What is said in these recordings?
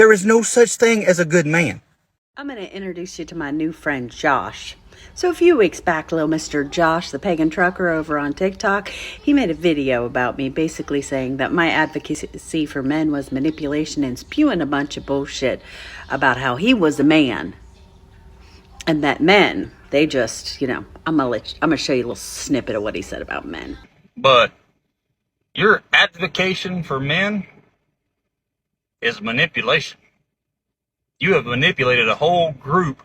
There is no such thing as a good man. I'm going to introduce you to my new friend, Josh. So a few weeks back, little Mr. Josh, the pagan trucker over on TikTok, he made a video about me basically saying that my advocacy for men was manipulation and spewing a bunch of bullshit about how he was a man. And that men, they just, I'm going to show you a little snippet of what he said about men. But your advocacy for men is manipulation. You have manipulated a whole group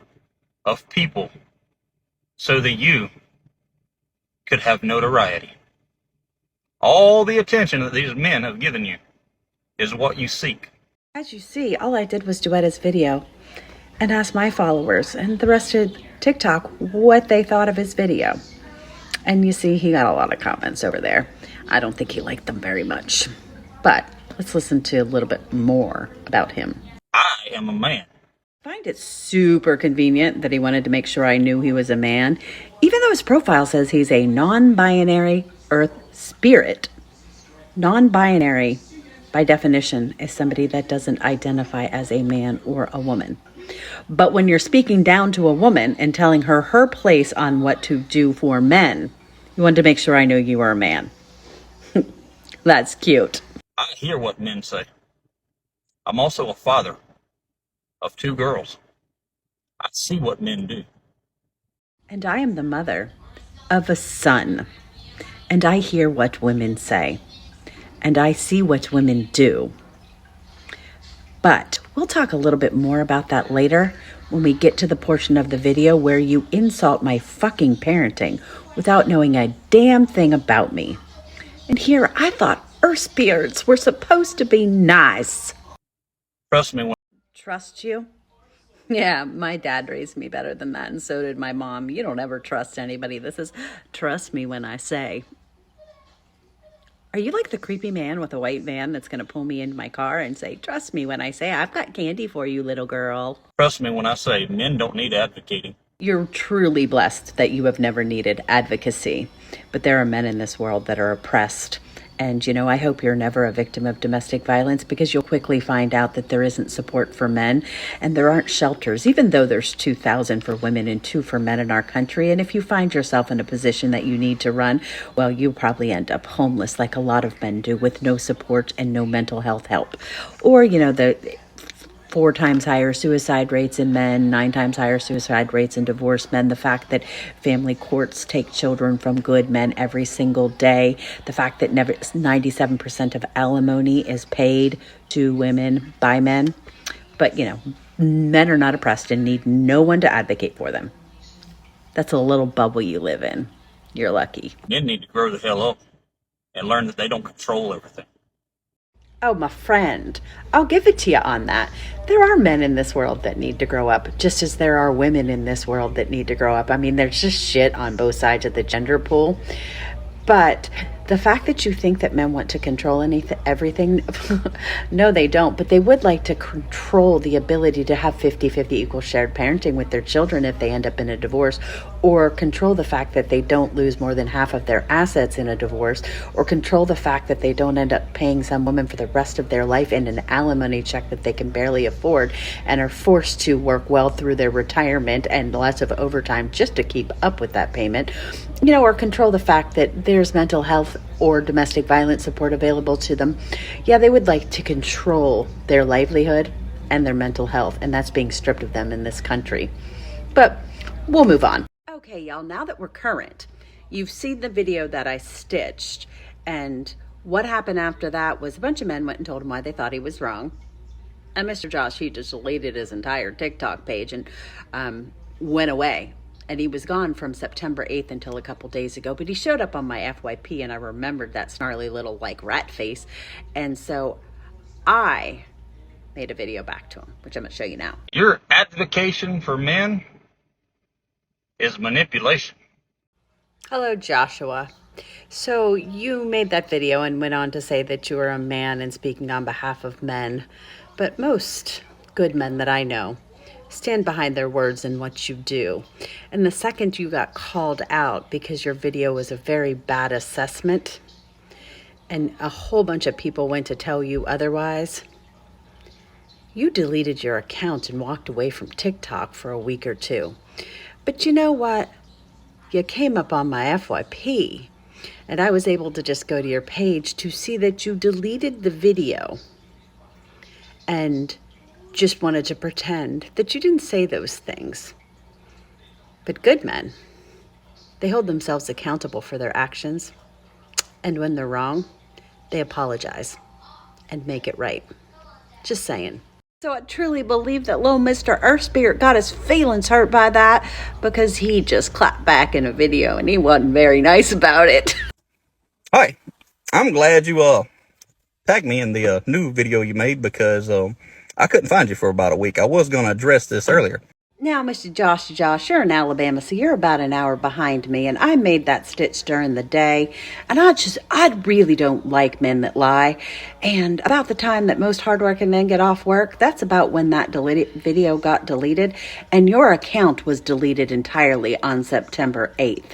of people so that you could have notoriety. All the attention that these men have given you is what you seek. As you see, all I did was duet his video and ask my followers and the rest of TikTok what they thought of his video. And you see, he got a lot of comments over there. I don't think he liked them very much. But let's listen to a little bit more about him. I am a man. I find it super convenient that he wanted to make sure I knew he was a man, even though his profile says he's a non-binary earth spirit. Non-binary, by definition, is somebody that doesn't identify as a man or a woman. But when you're speaking down to a woman and telling her place on what to do for men, you wanted to make sure I knew you were a man. That's cute. I hear what men say. I'm also a father of 2 girls. I see what men do. And I am the mother of a son. And I hear what women say. And I see what women do. But we'll talk a little bit more about that later when we get to the portion of the video where you insult my fucking parenting without knowing a damn thing about me. And here I thought earth spirits were supposed to be nice. Trust me when... Trust you? Yeah, my dad raised me better than that, and so did my mom. You don't ever trust anybody. This is trust me when I say. Are you like the creepy man with a white van that's going to pull me into my car and say, trust me when I say, I've got candy for you, little girl? Trust me when I say men don't need advocating. You're truly blessed that you have never needed advocacy. But there are men in this world that are oppressed. And, I hope you're never a victim of domestic violence, because you'll quickly find out that there isn't support for men and there aren't shelters, even though there's 2,000 for women and 2 for men in our country. And if you find yourself in a position that you need to run, well, you'll probably end up homeless like a lot of men do, with no support and no mental health help. Or, the 4 times higher suicide rates in men, 9 times higher suicide rates in divorced men, the fact that family courts take children from good men every single day, the fact that 97% of alimony is paid to women by men. But, men are not oppressed and need no one to advocate for them. That's a little bubble you live in. You're lucky. Men need to grow the hell up and learn that they don't control everything. Oh, my friend, I'll give it to you on that. There are men in this world that need to grow up, just as there are women in this world that need to grow up. I mean, there's just shit on both sides of the gender pool. But the fact that you think that men want to control everything, no, they don't. But they would like to control the ability to have 50-50 equal shared parenting with their children if they end up in a divorce, or control the fact that they don't lose more than half of their assets in a divorce, or control the fact that they don't end up paying some woman for the rest of their life in an alimony check that they can barely afford and are forced to work well through their retirement and lots of overtime just to keep up with that payment, or control the fact that there's mental health or domestic violence support available to them. Yeah, they would like to control their livelihood and their mental health, and that's being stripped of them in this country. But we'll move on. Okay, y'all, now that we're current, you've seen the video that I stitched, and what happened after that was a bunch of men went and told him why they thought he was wrong. And Mr. Josh, he just deleted his entire TikTok page and went away. And he was gone from September 8th until a couple days ago. But he showed up on my FYP, and I remembered that snarly little, rat face. And so I made a video back to him, which I'm going to show you now. Your advocacy for men is manipulation. Hello, Joshua. So you made that video and went on to say that you were a man and speaking on behalf of men. But most good men that I know stand behind their words and what you do. And the second you got called out because your video was a very bad assessment and a whole bunch of people went to tell you otherwise, You deleted your account and walked away from TikTok for a week or two. But you know what? You came up on my FYP, and I was able to just go to your page to see that you deleted the video and just wanted to pretend that you didn't say those things. But good men, they hold themselves accountable for their actions, and when they're wrong, they apologize and make it right. Just saying. So I truly believe that little Mr. Earth Spirit got his feelings hurt by that because he just clapped back in a video and he wasn't very nice about it. Hi, I'm glad you tagged me in the new video you made because I couldn't find you for about a week. I was going to address this earlier. Now, Mr. Josh, you're in Alabama, so you're about an hour behind me, and I made that stitch during the day, and I really don't like men that lie, and about the time that most hardworking men get off work, that's about when that video got deleted, and your account was deleted entirely on September 8th.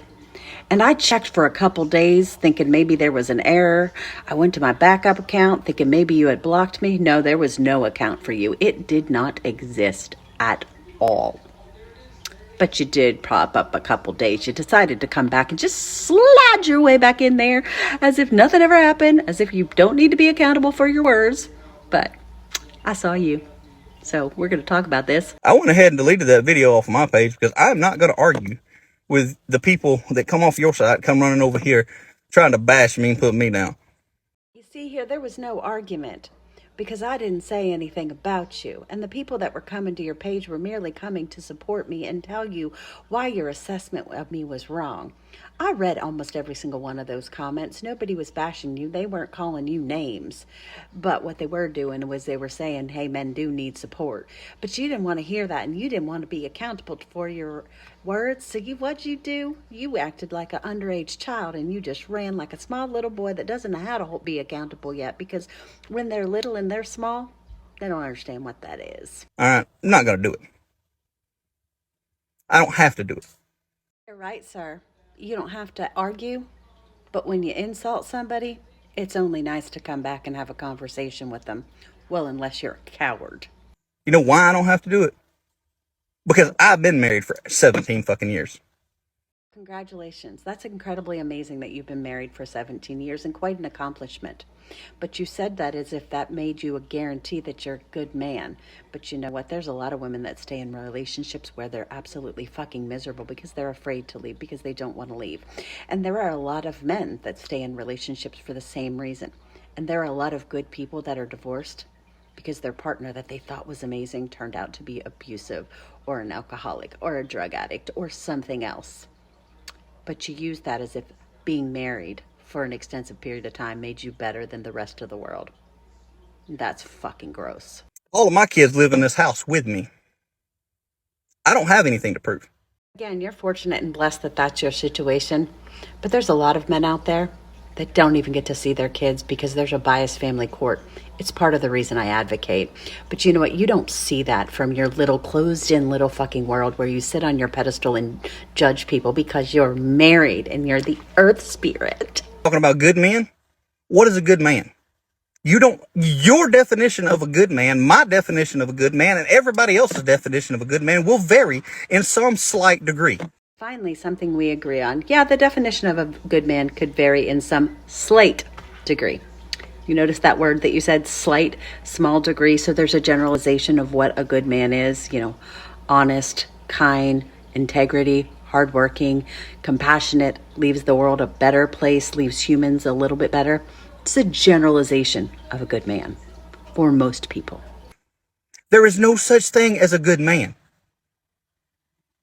And I checked for a couple days thinking maybe there was an error. I went to my backup account thinking maybe you had blocked me. No, there was no account for you. It did not exist at all. But you did pop up a couple days. You decided to come back and just slide your way back in there as if nothing ever happened, as if you don't need to be accountable for your words. But I saw you. So we're going to talk about this. I went ahead and deleted that video off of my page because I'm not going to argue with the people that come off your side, come running over here, trying to bash me and put me down. You see here, there was no argument because I didn't say anything about you. And the people that were coming to your page were merely coming to support me and tell you why your assessment of me was wrong. I read almost every single one of those comments. Nobody was bashing you. They weren't calling you names. But what they were doing was they were saying, hey, men do need support. But you didn't want to hear that, and you didn't want to be accountable for your words. So what'd you do? You acted like an underage child, and you just ran like a small little boy that doesn't know how to be accountable yet, because when they're little and they're small, they don't understand what that is. All right, I'm not going to do it. I don't have to do it. You're right, sir. You don't have to argue, but when you insult somebody, it's only nice to come back and have a conversation with them. Well, unless you're a coward. You know why I don't have to do it? Because I've been married for 17 fucking years. Congratulations. That's incredibly amazing that you've been married for 17 years and quite an accomplishment. But you said that as if that made you a guarantee that you're a good man. But you know what? There's a lot of women that stay in relationships where they're absolutely fucking miserable because they're afraid to leave, because they don't want to leave. And there are a lot of men that stay in relationships for the same reason. And there are a lot of good people that are divorced because their partner that they thought was amazing turned out to be abusive or an alcoholic or a drug addict or something else. But you use that as if being married for an extensive period of time made you better than the rest of the world. That's fucking gross. All of my kids live in this house with me. I don't have anything to prove. Again, you're fortunate and blessed that that's your situation. But there's a lot of men out there that don't even get to see their kids because there's a biased family court. It's part of the reason I advocate. But you know what? You don't see that from your little closed-in little fucking world where you sit on your pedestal and judge people because you're married and you're the earth spirit. Talking about good men? What is a good man? Your definition of a good man, my definition of a good man, and everybody else's definition of a good man will vary in some slight degree. Finally, something we agree on. Yeah, the definition of a good man could vary in some slight degree. You notice that word that you said, slight, small degree. So there's a generalization of what a good man is, honest, kind, integrity, hardworking, compassionate, leaves the world a better place, leaves humans a little bit better. It's a generalization of a good man for most people. There is no such thing as a good man.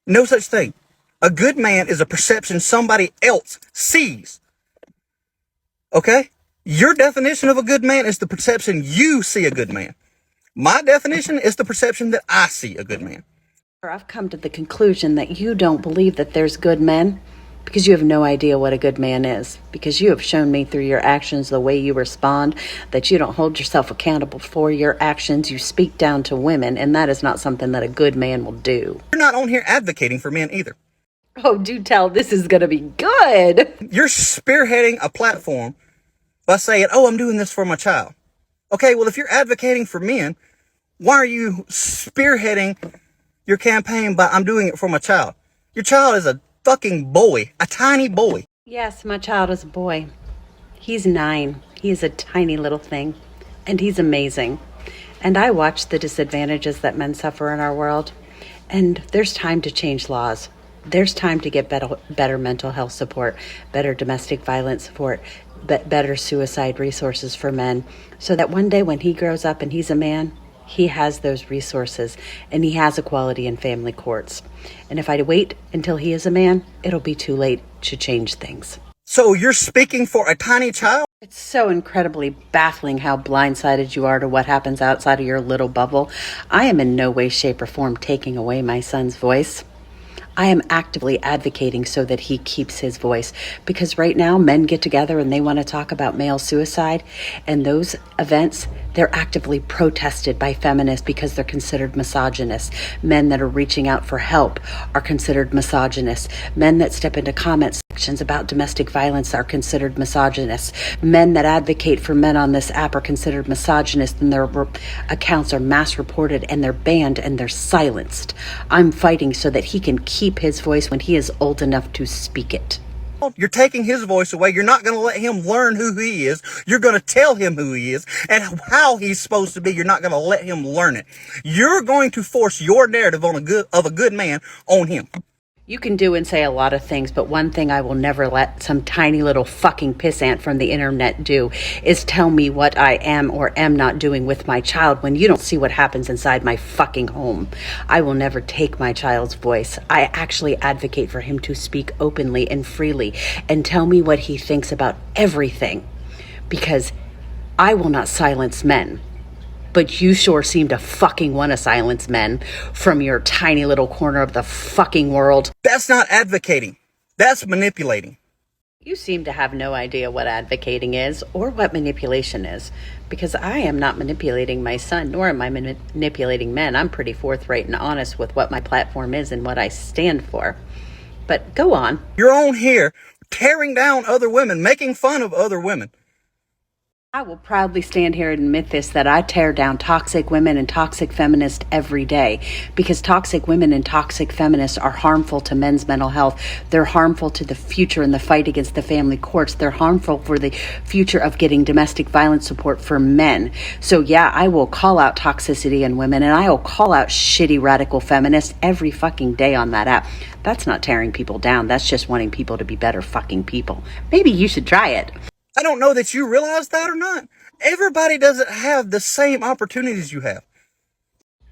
No such thing. A good man is a perception somebody else sees. Okay? Your definition of a good man is the perception you see a good man. My definition is the perception that I see a good man. I've come to the conclusion that you don't believe that there's good men because you have no idea what a good man is. Because you have shown me through your actions, the way you respond, that you don't hold yourself accountable for your actions. You speak down to women, and that is not something that a good man will do. You're not on here advocating for men either. Oh, do tell, this is going to be good. You're spearheading a platform by saying, oh, I'm doing this for my child. Okay, well, if you're advocating for men, Why are you spearheading your campaign by I'm doing it for my child? Your child is a fucking boy, a tiny boy. Yes, my child is a boy. He's 9. He is a tiny little thing, and he's amazing. And I watch the disadvantages that men suffer in our world, and there's time to change laws. There's time to get better mental health support, better domestic violence support, better suicide resources for men, so that one day when he grows up and he's a man, he has those resources and he has equality in family courts. And if I wait until he is a man, it'll be too late to change things. So you're speaking for a tiny child? It's so incredibly baffling how blindsided you are to what happens outside of your little bubble. I am in no way, shape, or form taking away my son's voice. I am actively advocating so that he keeps his voice, because right now men get together and they want to talk about male suicide, and those events, they're actively protested by feminists because they're considered misogynist. Men that are reaching out for help are considered misogynist. Men that step into comment sections about domestic violence are considered misogynist. Men that advocate for men on this app are considered misogynist, and their accounts are mass reported and they're banned and they're silenced. I'm fighting so that he can keep his voice when he is old enough to speak it. You're taking his voice away. You're not going to let him learn who he is. You're going to tell him who he is and how he's supposed to be. You're not going to let him learn it. You're going to force your narrative of a good man on him. You can do and say a lot of things, but one thing I will never let some tiny little fucking pissant from the internet do is tell me what I am or am not doing with my child when you don't see what happens inside my fucking home. I will never take my child's voice. I actually advocate for him to speak openly and freely and tell me what he thinks about everything, because I will not silence men. But you sure seem to fucking want to silence men from your tiny little corner of the fucking world. That's not advocating. That's manipulating. You seem to have no idea what advocating is or what manipulation is, because I am not manipulating my son, nor am I manipulating men. I'm pretty forthright and honest with what my platform is and what I stand for. But go on. You're on here tearing down other women, making fun of other women. I will proudly stand here and admit this, that I tear down toxic women and toxic feminists every day, because toxic women and toxic feminists are harmful to men's mental health. They're harmful to the future in the fight against the family courts. They're harmful for the future of getting domestic violence support for men. So yeah, I will call out toxicity in women, and I will call out shitty radical feminists every fucking day on that app. That's not tearing people down. That's just wanting people to be better fucking people. Maybe you should try it. I don't know that you realize that or not. Everybody doesn't have the same opportunities you have.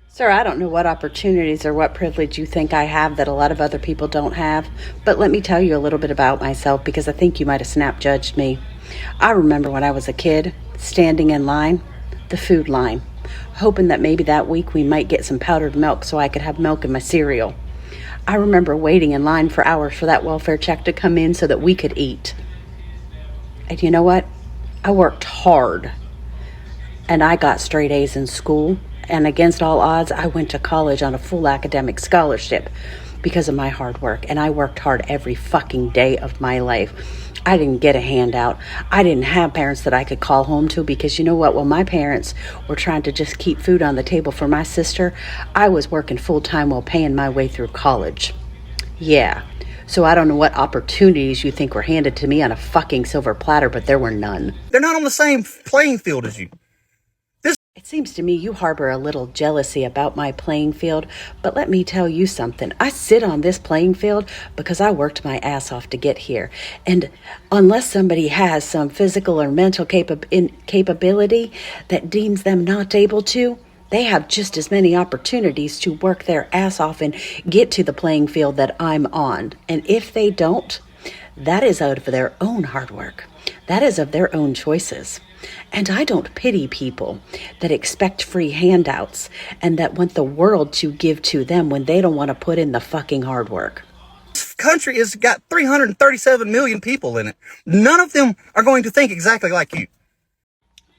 Sir, I don't know what opportunities or what privilege you think I have that a lot of other people don't have, but let me tell you a little bit about myself, because I think you might have snap judged me. I remember when I was a kid, standing in line, the food line, hoping that maybe that week we might get some powdered milk so I could have milk in my cereal. I remember waiting in line for hours for that welfare check to come in so that we could eat. And you know what? I worked hard, and I got straight A's in school, and against all odds, I went to college on a full academic scholarship because of my hard work, and I worked hard every fucking day of my life. I didn't get a handout. I didn't have parents that I could call home to, because you know what? While my parents were trying to just keep food on the table for my sister, I was working full-time while paying my way through college. Yeah. So I don't know what opportunities you think were handed to me on a fucking silver platter, but there were none. They're not on the same playing field as you. It seems to me you harbor a little jealousy about my playing field, but let me tell you something. I sit on this playing field because I worked my ass off to get here. And unless somebody has some physical or mental capability that deems them not able to, they have just as many opportunities to work their ass off and get to the playing field that I'm on. And if they don't, that is out of their own hard work. That is of their own choices. And I don't pity people that expect free handouts and that want the world to give to them when they don't want to put in the fucking hard work. This country has got 337 million people in it. None of them are going to think exactly like you.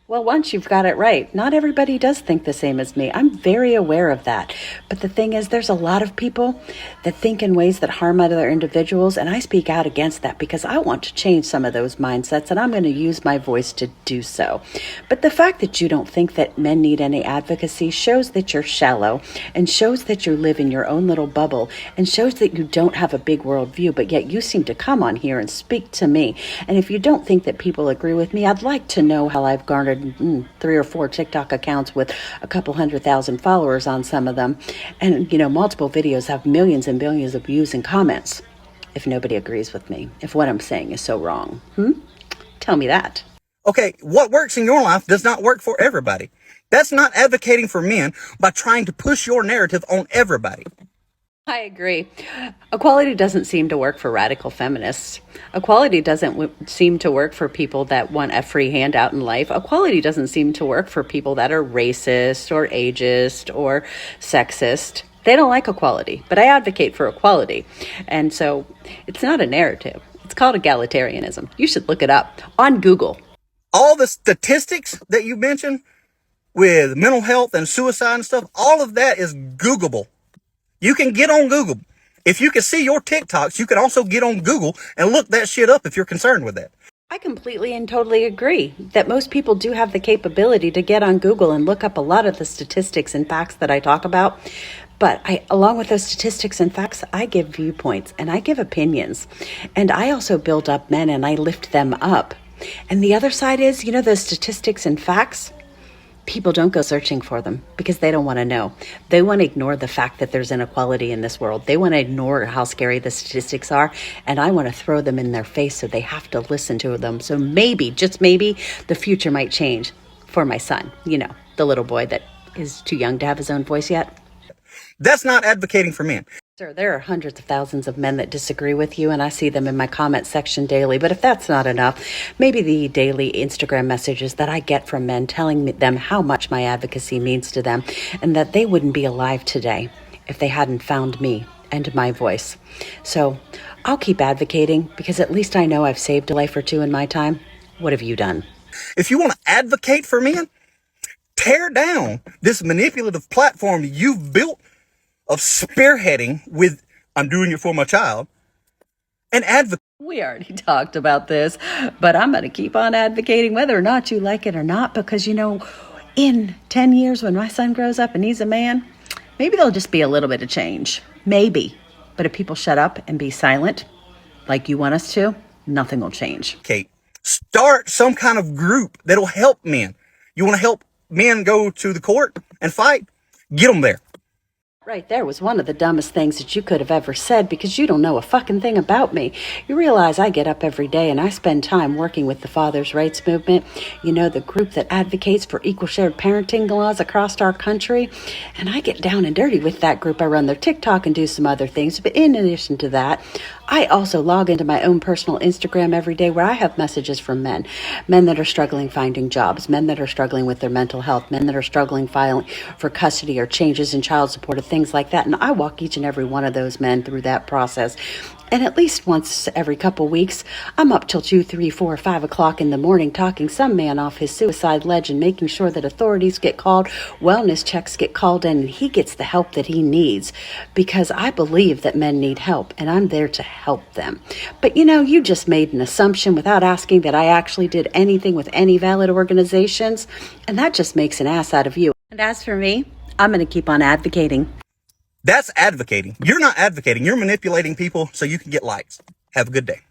Well, once you've got it right, not everybody does think the same as me. I'm very aware of that. But the thing is, there's a lot of people that think in ways that harm other individuals, and I speak out against that because I want to change some of those mindsets, and I'm going to use my voice to do so. But the fact that you don't think that men need any advocacy shows that you're shallow and shows that you live in your own little bubble and shows that you don't have a big world view, but yet you seem to come on here and speak to me. And if you don't think that people agree with me, I'd like to know how I've garnered 3 or 4 TikTok accounts with a couple 100,000 followers on some of them. And, multiple videos have millions and billions of views and comments. If nobody agrees with me, if what I'm saying is so wrong, tell me that. Okay, what works in your life does not work for everybody. That's not advocating for men by trying to push your narrative on everybody. I agree. Equality doesn't seem to work for radical feminists. Equality doesn't seem to work for people that want a free handout in life. Equality doesn't seem to work for people that are racist or ageist or sexist. They don't like equality, but I advocate for equality. And so it's not a narrative. It's called egalitarianism. You should look it up on Google. All the statistics that you mentioned with mental health and suicide and stuff, all of that is Googleable. You can get on Google. If you can see your TikToks, you can also get on Google and look that shit up if you're concerned with that. I completely and totally agree that most people do have the capability to get on Google and look up a lot of the statistics and facts that I talk about. But along with those statistics and facts, I give viewpoints and I give opinions. And I also build up men and I lift them up. And the other side is, those statistics and facts, people don't go searching for them because they don't want to know. They want to ignore the fact that there's inequality in this world. They want to ignore how scary the statistics are. And I want to throw them in their face so they have to listen to them. So maybe, just maybe, the future might change for my son, the little boy that is too young to have his own voice yet. That's not advocating for men. Sir, there are hundreds of thousands of men that disagree with you, and I see them in my comment section daily. But if that's not enough, maybe the daily Instagram messages that I get from men telling them how much my advocacy means to them and that they wouldn't be alive today if they hadn't found me and my voice. So I'll keep advocating because at least I know I've saved a life or two in my time. What have you done? If you want to advocate for men, tear down this manipulative platform you've built of spearheading with "I'm doing it for my child" and advocate. We already talked about this, but I'm going to keep on advocating whether or not you like it or not, because, in 10 years when my son grows up and he's a man, maybe there'll just be a little bit of change. Maybe. But if people shut up and be silent like you want us to, nothing will change. Kate, start some kind of group that'll help men. You want to help men go to the court and fight? Get them there. Right there was one of the dumbest things that you could have ever said, because you don't know a fucking thing about me. You realize I get up every day and I spend time working with the Fathers' Rights Movement, the group that advocates for equal shared parenting laws across our country. And I get down and dirty with that group. I run their TikTok and do some other things. But in addition to that, I also log into my own personal Instagram every day where I have messages from men that are struggling finding jobs, men that are struggling with their mental health, men that are struggling filing for custody or changes in child support or things like that. And I walk each and every one of those men through that process. And at least once every couple weeks, I'm up till 2, 3, 4, 5 o'clock in the morning talking some man off his suicide ledge and making sure that authorities get called, wellness checks get called in, and he gets the help that he needs. Because I believe that men need help, and I'm there to help them. But you just made an assumption without asking that I actually did anything with any valid organizations, and that just makes an ass out of you. And as for me, I'm going to keep on advocating. That's advocating. You're not advocating. You're manipulating people so you can get likes. Have a good day.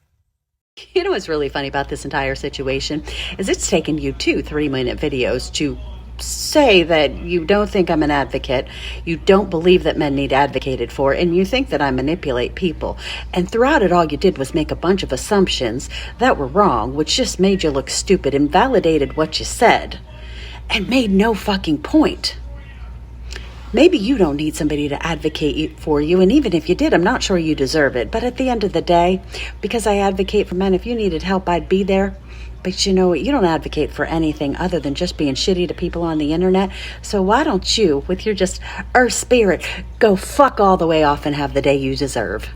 What's really funny about this entire situation is it's taken you 2 3-minute videos to say that you don't think I'm an advocate, you don't believe that men need advocated for, and you think that I manipulate people. And throughout it all you did was make a bunch of assumptions that were wrong, which just made you look stupid, invalidated what you said, and made no fucking point. Maybe you don't need somebody to advocate for you, and even if you did, I'm not sure you deserve it. But at the end of the day, because I advocate for men, if you needed help, I'd be there. But you know what? You don't advocate for anything other than just being shitty to people on the internet. So why don't you, with your just earth spirit, go fuck all the way off and have the day you deserve?